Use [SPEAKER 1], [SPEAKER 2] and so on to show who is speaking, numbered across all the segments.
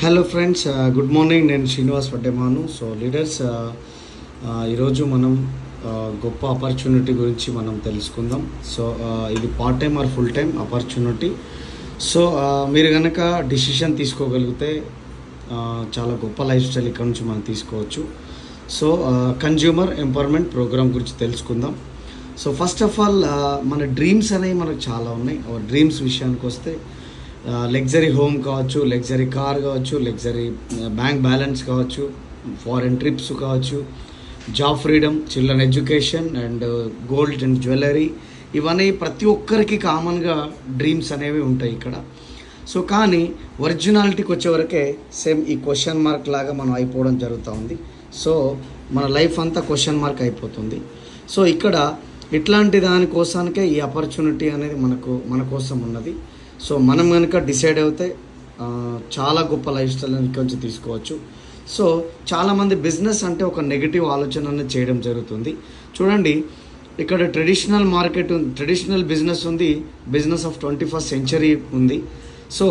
[SPEAKER 1] Hello friends, good morning. నేను Srinivas Vaddemanu. So leaders, ఈరోజు మనం గొప్ప ఆపర్చునిటీ గురించి మనం తెలుసుకుందాం. సో ఇది part time or full time opportunity. So మీరు కనుక డిసిషన్ తీసుకోగలిగితే చాలా గొప్ప లైఫ్ స్టైల్ ఇక్కడ నుంచి మనం తీసుకోవచ్చు. సో కన్జ్యూమర్ ఎంపవర్మెంట్ ప్రోగ్రామ్ గురించి తెలుసుకుందాం. సో ఫస్ట్ ఆఫ్ ఆల్, మన డ్రీమ్స్ అనేవి మనకు చాలా ఉన్నాయి. డ్రీమ్స్ విషయానికి వస్తే లగ్జరీ హోమ్ కావచ్చు, లగ్జరీ కార్ కావచ్చు, లగ్జరీ బ్యాంక్ బ్యాలెన్స్ కావచ్చు, ఫారెన్ ట్రిప్స్ కావచ్చు, job freedom, children education and gold and jewellery, ఇవన్నీ ప్రతి ఒక్కరికి కామన్గా డ్రీమ్స్ అనేవి ఉంటాయి ఇక్కడ. సో కానీ ఒరిజినాలిటీకి వచ్చేవరకే సేమ్ ఈ క్వశ్చన్ మార్క్ లాగా మనం అయిపోవడం జరుగుతూ ఉంది. సో మన లైఫ్ అంతా క్వశ్చన్ మార్క్ అయిపోతుంది. సో ఇక్కడ ఇట్లాంటి దానికోసానికే ఈ ఆపర్చునిటీ అనేది మన కోసం ఉన్నది. సో మనం కనుక డిసైడ్ అయితే చాలా గొప్ప లైఫ్ స్టైల్ నుంచి తీసుకోవచ్చు. సో చాలామంది బిజినెస్ అంటే ఒక నెగిటివ్ ఆలోచన అనేది చేయడం జరుగుతుంది. చూడండి, ఇక్కడ ట్రెడిషనల్ బిజినెస్ ఉంది, బిజినెస్ ఆఫ్ 21st సెంచరీ ఉంది. సో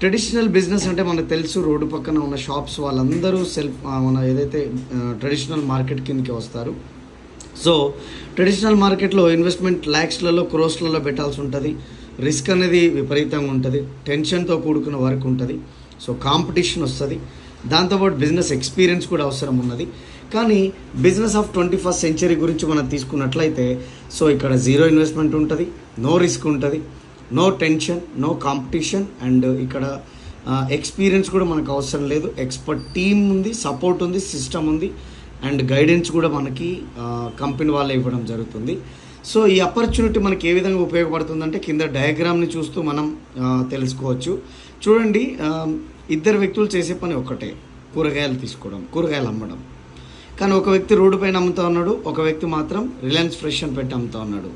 [SPEAKER 1] ట్రెడిషనల్ బిజినెస్ అంటే మనకు తెలుసు, రోడ్డు పక్కన ఉన్న షాప్స్ వాళ్ళందరూ మన ఏదైతే ట్రెడిషనల్ మార్కెట్ కిందకి వస్తారు. సో ట్రెడిషనల్ మార్కెట్లో ఇన్వెస్ట్మెంట్ ల్యాక్స్లలో, క్రోస్లలో పెట్టాల్సి ఉంటుంది. రిస్క్ అనేది విపరీతంగా ఉంటుంది, టెన్షన్తో కూడుకున్న వర్క్ ఉంటుంది. సో కాంపిటీషన్ వస్తుంది, దాంతోపాటు బిజినెస్ ఎక్స్పీరియన్స్ కూడా అవసరం ఉన్నది. కానీ బిజినెస్ ఆఫ్ 21st సెంచరీ గురించి మనం తీసుకున్నట్లయితే, సో ఇక్కడ జీరో ఇన్వెస్ట్మెంట్ ఉంటుంది, నో రిస్క్ ఉంటుంది, no tension, no competition, and ఇక్కడ ఎక్స్పీరియన్స్ కూడా మనకు అవసరం లేదు. ఎక్స్పర్ట్ టీమ్ ఉంది, సపోర్ట్ ఉంది, సిస్టమ్ ఉంది, అండ్ గైడెన్స్ కూడా మనకి కంపెనీ వాళ్ళే ఇవ్వడం జరుగుతుంది. సో ఈ ఆపర్చునిటీ మనకి ఏ విధంగా ఉపయోగపడుతుందంటే కింద డయాగ్రామ్ని చూస్తూ మనం తెలుసుకోవచ్చు. చూడండి, ఇద్దరు వ్యక్తులు చేసే పని ఒక్కటే, కూరగాయలు తీసుకోవడం, కూరగాయలు అమ్మడం. కానీ ఒక వ్యక్తి రోడ్డు పైన అమ్ముతా ఉన్నాడు, ఒక వ్యక్తి మాత్రం రిలయన్స్ ఫ్రెష్ అని పెట్టి అమ్ముతా ఉన్నాడు.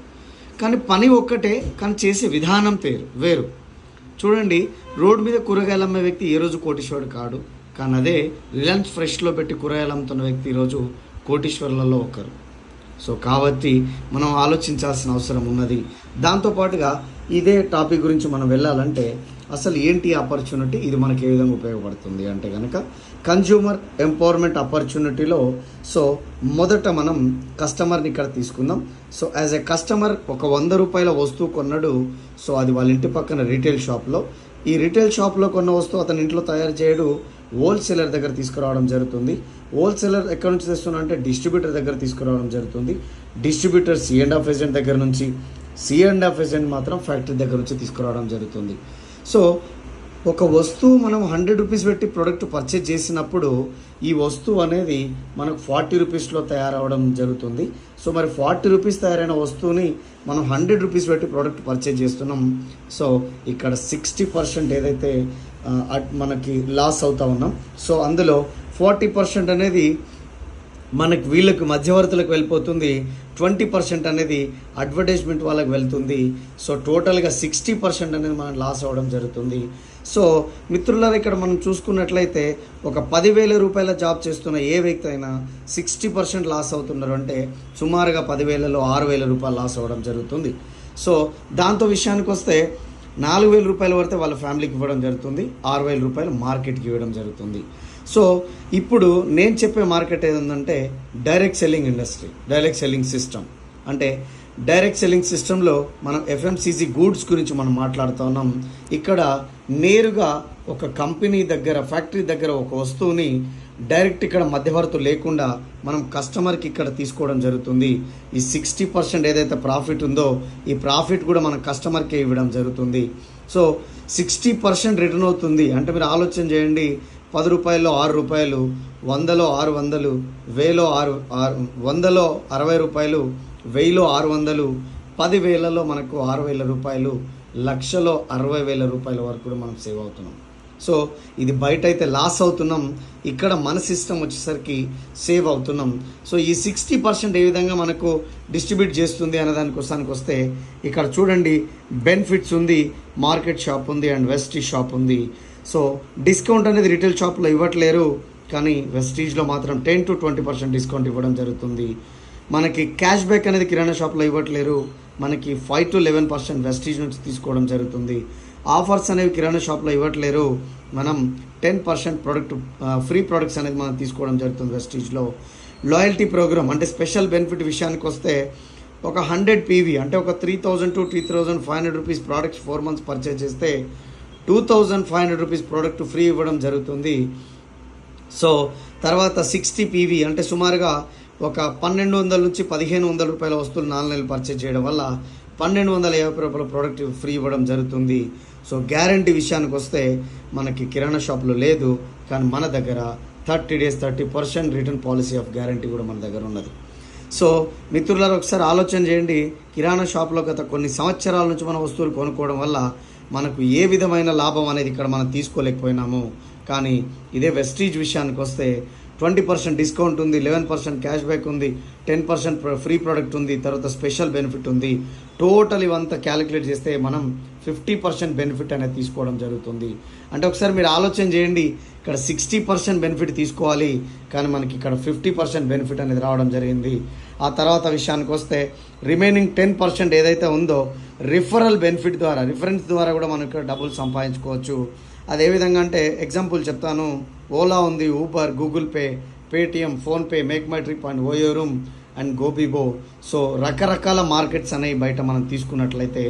[SPEAKER 1] కానీ పని ఒక్కటే, కానీ చేసే విధానం వేరు. చూడండి, రోడ్డు మీద కూరగాయలు అమ్మే వ్యక్తి ఏ రోజు కోటీశ్వరుడు కాడు. కానీ అదే రిలయన్స్ ఫ్రెష్లో పెట్టి కూరగాయలు అమ్ముతున్న వ్యక్తి ఈరోజు కోటీశ్వరులలో ఒకరు. సో కాబట్టి మనం ఆలోచించాల్సిన అవసరం ఉన్నది. దాంతోపాటుగా ఇదే టాపిక్ గురించి మనం వెళ్ళాలంటే అసలు ఏంటి ఆపర్చునిటీ, ఇది మనకి ఏ విధంగా ఉపయోగపడుతుంది అంటే కనుక కన్జ్యూమర్ ఎంపవర్మెంట్ ఆపర్చునిటీలో సో మొదట మనం కస్టమర్ని ఇక్కడ తీసుకుందాం. సో యాజ్ ఎ కస్టమర్ ఒక 100 రూపాయల వస్తువు కొన్నాడు. సో అది వాళ్ళ ఇంటి పక్కన రీటైల్ షాప్లో, ఈ రీటైల్ షాప్లో కొన్న వస్తువు అతని ఇంట్లో తయారు చేయడు, హోల్సేలర్ దగ్గర తీసుకురావడం జరుగుతుంది. హోల్సేలర్ ఎక్కడి నుంచి తెస్తున్నా అంటే డిస్ట్రిబ్యూటర్ దగ్గర తీసుకురావడం జరుగుతుంది. డిస్ట్రిబ్యూటర్ C&F ఏజెంట్ దగ్గర నుంచి, C&F ఏజెంట్ మాత్రం ఫ్యాక్టరీ దగ్గర నుంచి తీసుకురావడం జరుగుతుంది. సో ఒక వస్తువు మనం 100 రూపీస్ పెట్టి ప్రోడక్ట్ పర్చేజ్ చేసినప్పుడు ఈ వస్తువు అనేది మనకు 40 రూపీస్లో తయారవడం జరుగుతుంది. సో మరి 40 రూపీస్ తయారైన వస్తువుని మనం 100 రూపీస్ పెట్టి ప్రోడక్ట్ పర్చేజ్ చేస్తున్నాం. సో ఇక్కడ 60% ఏదైతే మనకి లాస్ అవుతా ఉన్నాం. సో అందులో 40% అనేది మనకి వీళ్ళకి మధ్యవర్తులకు వెళ్ళిపోతుంది, 20% అనేది అడ్వర్టైజ్మెంట్ వాళ్ళకి వెళ్తుంది. సో టోటల్గా 60% అనేది మనం లాస్ అవ్వడం జరుగుతుంది. సో మిత్రులారా, ఇక్కడ మనం చూసుకున్నట్లయితే ఒక 10,000 రూపాయల జాబ్ చేస్తున్న ఏ వ్యక్తి అయినా 60% లాస్ అవుతున్నారు అంటే సుమారుగా 10,000లో 6,000 రూపాయలు లాస్ అవ్వడం జరుగుతుంది. సో దాంతో విషయానికి వస్తే 4,000 రూపాయల వరకు వాళ్ళ ఫ్యామిలీకి ఇవ్వడం జరుగుతుంది, 6,000 రూపాయలు మార్కెట్కి ఇవ్వడం జరుగుతుంది. సో ఇప్పుడు నేను చెప్పే మార్కెట్ ఏదంటే direct selling industry, direct selling system. అంటే డైరెక్ట్ సెల్లింగ్ సిస్టంలో మనం FMCG గూడ్స్ గురించి మనం మాట్లాడుతూ ఉన్నాం. ఇక్కడ నేరుగా ఒక కంపెనీ దగ్గర, ఫ్యాక్టరీ దగ్గర ఒక వస్తువుని డైరెక్ట్ ఇక్కడ మధ్యవర్తులు లేకుండా మనం కస్టమర్కి ఇక్కడ తీసుకోవడం జరుగుతుంది. ఈ 60% ఏదైతే ప్రాఫిట్ ఉందో ఈ ప్రాఫిట్ కూడా మనం కస్టమర్కే ఇవ్వడం జరుగుతుంది. సో 60% రిటర్న్ అవుతుంది. అంటే మీరు ఆలోచన చేయండి, 10 రూపాయల్లో 6 రూపాయలు, 100లో 600, 1000లో 100లో 60 రూపాయలు, 1000లో 600, 10,000లో మనకు 6,000 రూపాయలు, లక్షలో 60,000 రూపాయల వరకు కూడా మనం సేవ్ అవుతున్నాం. సో ఇది బయట అయితే లాస్ అవుతున్నాం, ఇక్కడ మన సిస్టమ్ వచ్చేసరికి సేవ్ అవుతున్నాం. సో ఈ 60% ఏ విధంగా మనకు డిస్ట్రిబ్యూట్ చేస్తుంది అనే దానికోసానికి వస్తే ఇక్కడ చూడండి, బెనిఫిట్స్ ఉంది, మార్కెట్ షాప్ ఉంది, అండ్ వెస్టీజ్ షాప్ ఉంది. సో డిస్కౌంట్ అనేది రిటైల్ షాప్లో ఇవ్వట్లేరు, కానీ వెస్టీజ్లో మాత్రం 10 to 20% డిస్కౌంట్ ఇవ్వడం జరుగుతుంది. మనకి క్యాష్ బ్యాక్ అనేది కిరాణా షాప్లో ఇవ్వట్లేరు, మనకి 5 to 11% వెస్టీజ్ నుంచి తీసుకోవడం జరుగుతుంది. ఆఫర్స్ అనేవి కిరాణా షాప్లో ఇవ్వట్లేరు. మనం 10% ప్రొడక్ట్ ఫ్రీ ప్రొడక్ట్స్ అనేది మనం తీసుకోవడం జరుగుతుంది వెస్టీజ్లో. లాయల్టీ ప్రోగ్రామ్ అంటే స్పెషల్ బెనిఫిట్ విషయానికి వస్తే ఒక 100 PV అంటే ఒక 3,000 to 3,500 rupees products 4 months purchase చేస్తే 2,500 రూపీస్ ప్రోడక్ట్ ఫ్రీ ఇవ్వడం జరుగుతుంది. సో తర్వాత 60 PV అంటే సుమారుగా ఒక 1,200 నుంచి 1,500 రూపాయల వస్తువులు 4 నెలలు పర్చేజ్ చేయడం వల్ల 1,250 రూపాయల ప్రోడక్ట్ ఫ్రీ ఇవ్వడం జరుగుతుంది. సో గ్యారంటీ విషయానికి వస్తే మనకి కిరాణా షాప్లో లేదు, కానీ మన దగ్గర 30 days 30% return policy of guarantee కూడా మన దగ్గర ఉన్నది. సో మిత్రులారా, ఒకసారి ఆలోచన చేయండి. కిరాణా షాప్లో గత కొన్ని సంవత్సరాల నుంచి మన వస్తువులు కొనుక్కోవడం వల్ల మనకు ఏ విధమైన లాభం అనేది ఇక్కడ మనం తీసుకోలేకపోయినాము. కానీ ఇదే వెస్టీజ్ విషయానికి వస్తే 20% డిస్కౌంట్ ఉంది, 11% క్యాష్ బ్యాక్ ఉంది, 10% ఫ్రీ ప్రోడక్ట్ ఉంది, తర్వాత స్పెషల్ బెనిఫిట్ ఉంది. టోటల్ ఇవంతా క్యాలిక్యులేట్ చేస్తే మనం 50% బెనిఫిట్ అనేది తీసుకోవడం జరుగుతుంది. అంటే ఒకసారి మీరు ఆలోచన చేయండి, ఇక్కడ 60% బెనిఫిట్ తీసుకోవాలి, కానీ మనకి ఇక్కడ 50% బెనిఫిట్ అనేది రావడం జరిగింది. ఆ తర్వాత విషయానికి వస్తే రిమైనింగ్ 10% ఏదైతే ఉందో రిఫరల్ బెనిఫిట్ ద్వారా, రిఫరెన్స్ ద్వారా కూడా మనం ఇక్కడ డబ్బులు సంపాదించుకోవచ్చు. అది ఏ విధంగా అంటే ఎగ్జాంపుల్ చెప్తాను. ఓలా ఉంది, Uber, Google Pay, Paytm, PhonePe, Make My Trip and OYO room and Goibibo. So రకరకాల మార్కెట్స్ అనేవి బయట మనం తీసుకున్నట్లయితే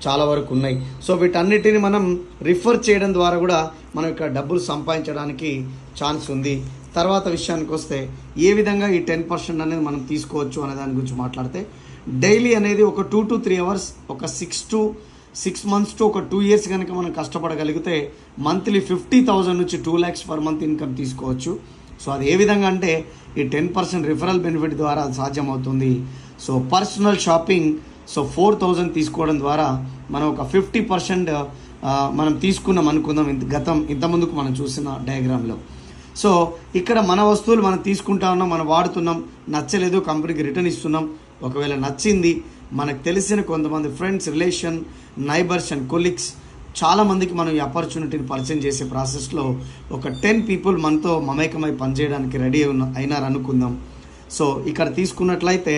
[SPEAKER 1] చాలా వరకు ఉన్నాయి. సో వీటన్నిటిని మనం రిఫర్ చేయడం ద్వారా కూడా మనం ఇక్కడ డబ్బులు సంపాదించడానికి ఛాన్స్ ఉంది. తర్వాత విషయానికి వస్తే ఏ విధంగా ఈ 10% అనేది మనం తీసుకోవచ్చు అనే దాని గురించి మాట్లాడితే, డైలీ అనేది ఒక 2 to 3 hours ఒక 6 months to ఒక 2 years కనుక మనం కష్టపడగలిగితే మంత్లీ 50,000 నుంచి 2 lakhs per month ఇన్కమ్ తీసుకోవచ్చు. సో అది ఏ విధంగా అంటే ఈ 10% రిఫరల్ బెనిఫిట్ ద్వారా అది సాధ్యమవుతుంది. సో పర్సనల్ షాపింగ్ 4,000 తీసుకోవడం ద్వారా మనం ఒక 50% మనం తీసుకున్నాం అనుకుందాం. ఇంతకుముందుకు మనం చూసిన డయాగ్రామ్లో. సో ఇక్కడ మన వస్తువులు మనం తీసుకుంటా ఉన్నాం, మనం వాడుతున్నాం, నచ్చలేదు కంపెనీకి రిటర్న్ ఇస్తున్నాం. ఒకవేళ నచ్చింది, మనకు తెలిసిన కొంతమంది friends, relation, neighbours and colleagues చాలామందికి మనం ఈ ఆపర్చునిటీని పరిచయం చేసే ప్రాసెస్లో ఒక 10 people మనతో మమేకమై పనిచేయడానికి రెడీ అయినారు అనుకుందాం. సో ఇక్కడ తీసుకున్నట్లయితే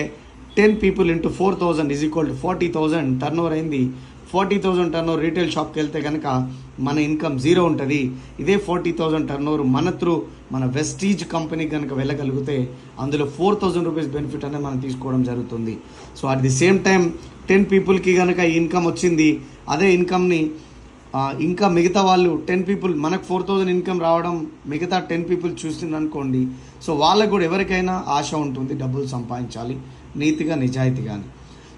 [SPEAKER 1] 10 people into 4,000 is equal to 40,000 turn over అయింది. 40,000 టర్న్ ఓవర్ రీటైల్ షాప్కి వెళ్తే కనుక మన ఇన్కమ్ 0 ఉంటుంది. ఇదే 40,000 టర్న్ ఓవర్ మన వెస్టీజ్ కంపెనీ కనుక వెళ్ళగలిగితే అందులో 4,000 రూపీస్ బెనిఫిట్ అనేది మనం తీసుకోవడం జరుగుతుంది. So at the same time 10 peopleకి కనుక ఈ ఇన్కమ్ వచ్చింది, అదే ఇన్కమ్ని ఇంకా మిగతా వాళ్ళు 10 people, మనకు 4,000 ఇన్కమ్ రావడం మిగతా 10 people చూస్తుంది అనుకోండి. సో వాళ్ళకు కూడా ఎవరికైనా ఆశ ఉంటుంది డబ్బులు సంపాదించాలి నీతిగా, నిజాయితీగాని.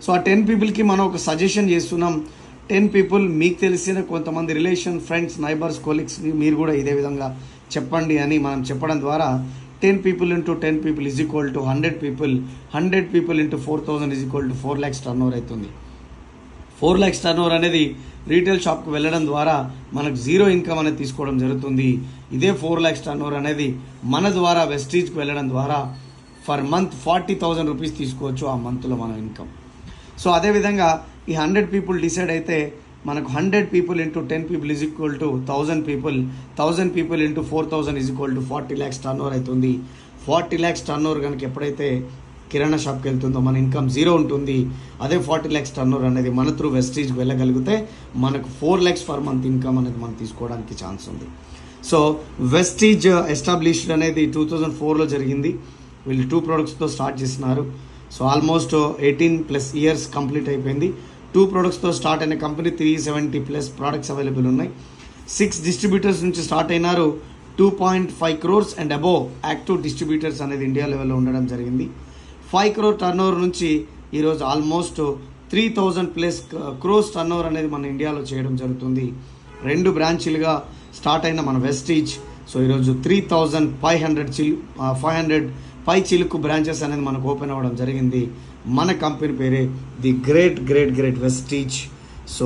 [SPEAKER 1] సో ఆ 10 peopleకి మనం ఒక సజెషన్ చేస్తున్నాం. 10 people మీకు తెలిసిన కొంతమంది రిలేషన్, ఫ్రెండ్స్, నైబర్స్, కొలీగ్స్కి మీరు కూడా ఇదే విధంగా చెప్పండి అని మనం చెప్పడం ద్వారా 10 people into 10 people is equal to 100 people. 100 people into 4,000 is equal to 4 lakhs turn over అవుతుంది. 4 lakhs టర్న్ ఓవర్ అనేది రీటైల్ షాప్కి వెళ్ళడం ద్వారా మనకు 0 ఇన్కమ్ అనేది తీసుకోవడం జరుగుతుంది. ఇదే 4 lakhs టర్న్ ఓవర్ అనేది మన ద్వారా వెస్టీజ్కి వెళ్ళడం ద్వారా ఫర్ మంత్ 40,000 రూపీస్ తీసుకోవచ్చు ఆ మంత్లో మన ఇన్కమ్. సో అదేవిధంగా ఈ 100 people డిసైడ్ అయితే మనకు 100 people into 10 people is equal to 1,000 people. 1,000 people into 4,000 is equal to 40 lakhs turn over అవుతుంది. 40 lakhs టర్న్ ఓవర్ కనుక ఎప్పుడైతే కిరాణా షాప్కి వెళ్తుందో మన ఇన్కమ్ 0 ఉంటుంది. అదే 40 lakhs టర్న్ ఓవర్ అనేది మన త్రూ వెస్టీజ్కి వెళ్ళగలిగితే మనకు 4 lakhs per month ఇన్కమ్ అనేది మనం తీసుకోవడానికి ఛాన్స్ ఉంది. సో వెస్టీజ్ ఎస్టాబ్లిష్డ్ అనేది 2004లో జరిగింది. వీళ్ళు 2 productsతో స్టార్ట్ చేస్తున్నారు. సో ఆల్మోస్ట్ 18+ years కంప్లీట్ అయిపోయింది. 2 productsతో స్టార్ట్ అయిన కంపెనీ 370+ products అవైలబుల్ ఉన్నాయి. 6 distributors నుంచి స్టార్ట్ అయినారు. 2.5 crores and above active distributors అనేది ఇండియా లెవెల్లో ఉండడం జరిగింది. 5 crore టర్న్ ఓవర్ నుంచి ఈరోజు ఆల్మోస్ట్ 3,000+ crores టర్న్ ఓవర్ అనేది మన ఇండియాలో చేయడం జరుగుతుంది. 2 బ్రాంచీలుగా స్టార్ట్ అయిన మన వెస్టీజ్ సో ఈరోజు 3,500 పై చిలుకు బ్రాంచెస్ అనేది మనకు ఓపెన్ అవ్వడం జరిగింది. మన కంపెనీ పేరే the great Vestige. So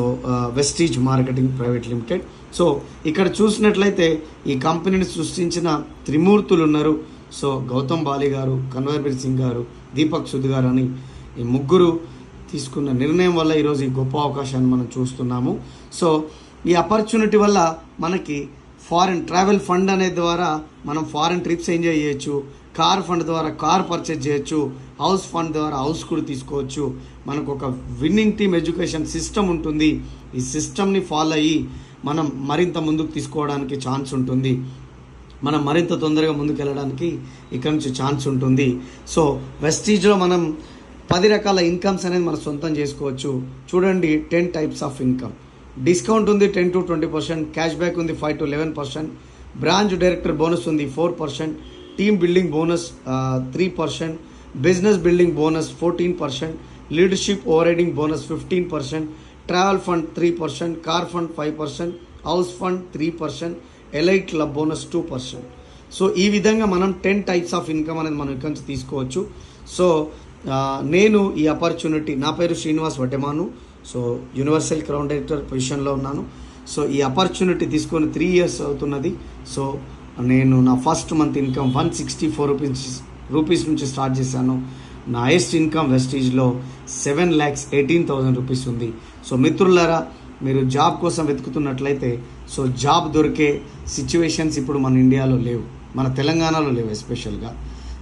[SPEAKER 1] Vestige marketing private limited. So ఇక్కడ చూసినట్లయితే ఈ కంపెనీని సృష్టించిన త్రిమూర్తులు ఉన్నారు. సో గౌతమ్ బాలి గారు, కన్వర్బీర్ సింగ్ గారు, దీపక్ సుద్ గారు అని ఈ ముగ్గురు తీసుకున్న నిర్ణయం వల్ల ఈరోజు ఈ గొప్ప అవకాశాన్ని మనం చూస్తున్నాము. సో ఈ ఆపర్చునిటీ వల్ల మనకి ఫారిన్ ట్రావెల్ ఫండ్ అనే ద్వారా మనం ఫారిన్ ట్రిప్స్ ఎంజాయ్ చేయొచ్చు. కార్ ఫండ్ ద్వారా కార్ పర్చేజ్ చేయొచ్చు, హౌస్ ఫండ్ ద్వారా హౌస్ కూడా తీసుకోవచ్చు. మనకు ఒక విన్నింగ్ టీమ్ ఎడ్యుకేషన్ సిస్టమ్ ఉంటుంది. ఈ సిస్టమ్ని ఫాలో అయ్యి మనం మరింత ముందుకు తీసుకోవడానికి ఛాన్స్ ఉంటుంది, మనం మరింత తొందరగా ముందుకు వెళ్ళడానికి ఇక్కడ నుంచి ఛాన్స్ ఉంటుంది. సో వెస్టీజ్లో మనం 10 రకాల ఇన్కమ్స్ అనేది మనం సొంతం చేసుకోవచ్చు. చూడండి, 10 టైప్స్ ఆఫ్ ఇన్కమ్. డిస్కౌంట్ ఉంది 10 to 20%, క్యాష్ బ్యాక్ ఉంది 5 to 11%, బ్రాంచ్ డైరెక్టర్ బోనస్ ఉంది 4%, team building bonus 3%, business building bonus 14%, leadership over riding bonus 15%, travel fund 3%, car fund 5%, house fund 3%, elite club bonus 2%. So ఈ విధంగా మనం 10 types of income అనేది మనం ఇక్కడ నుంచి తీసుకోవచ్చు. సో నేను ఈ ఆపర్చునిటీ, నా పేరు Srinivas Vaddemanu. So universal crown director పొజిషన్లో ఉన్నాను. సో ఈ ఆపర్చునిటీ తీసుకొని 3 years అవుతున్నది. సో నేను నా ఫస్ట్ మంత్ ఇన్కమ్ 164 రూపీస్ నుంచి స్టార్ట్ చేశాను. నా హైయెస్ట్ ఇన్కమ్ వెస్టీజ్లో 7,18,000 రూపీస్ ఉంది. సో మిత్రులారా, మీరు జాబ్ కోసం వెతుకుతున్నట్లయితే సో జాబ్ దొరికే సిచ్యువేషన్స్ ఇప్పుడు మన ఇండియాలో లేవు, మన తెలంగాణలో లేవు ఎస్పెషల్గా.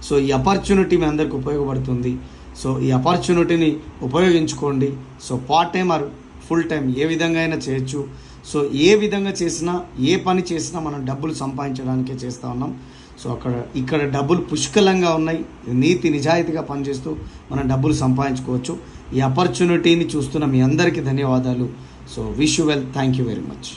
[SPEAKER 1] సో ఈ ఆపర్చునిటీ మీ అందరికి ఉపయోగపడుతుంది. సో ఈ ఆపర్చునిటీని ఉపయోగించుకోండి. So part time or full time ఏ విధంగా అయినా చేయొచ్చు. సో ఏ విధంగా చేసినా, ఏ పని చేసినా మనం డబ్బులు సంపాదించడానికే చేస్తూ ఉన్నాం. సో ఇక్కడ డబ్బులు పుష్కలంగా ఉన్నాయి. నీతి నిజాయితీగా పనిచేస్తూ మనం డబ్బులు సంపాదించుకోవచ్చు. ఈ ఆపర్చునిటీని చూస్తున్న మీ అందరికీ ధన్యవాదాలు. So wish you well. Thank you very much.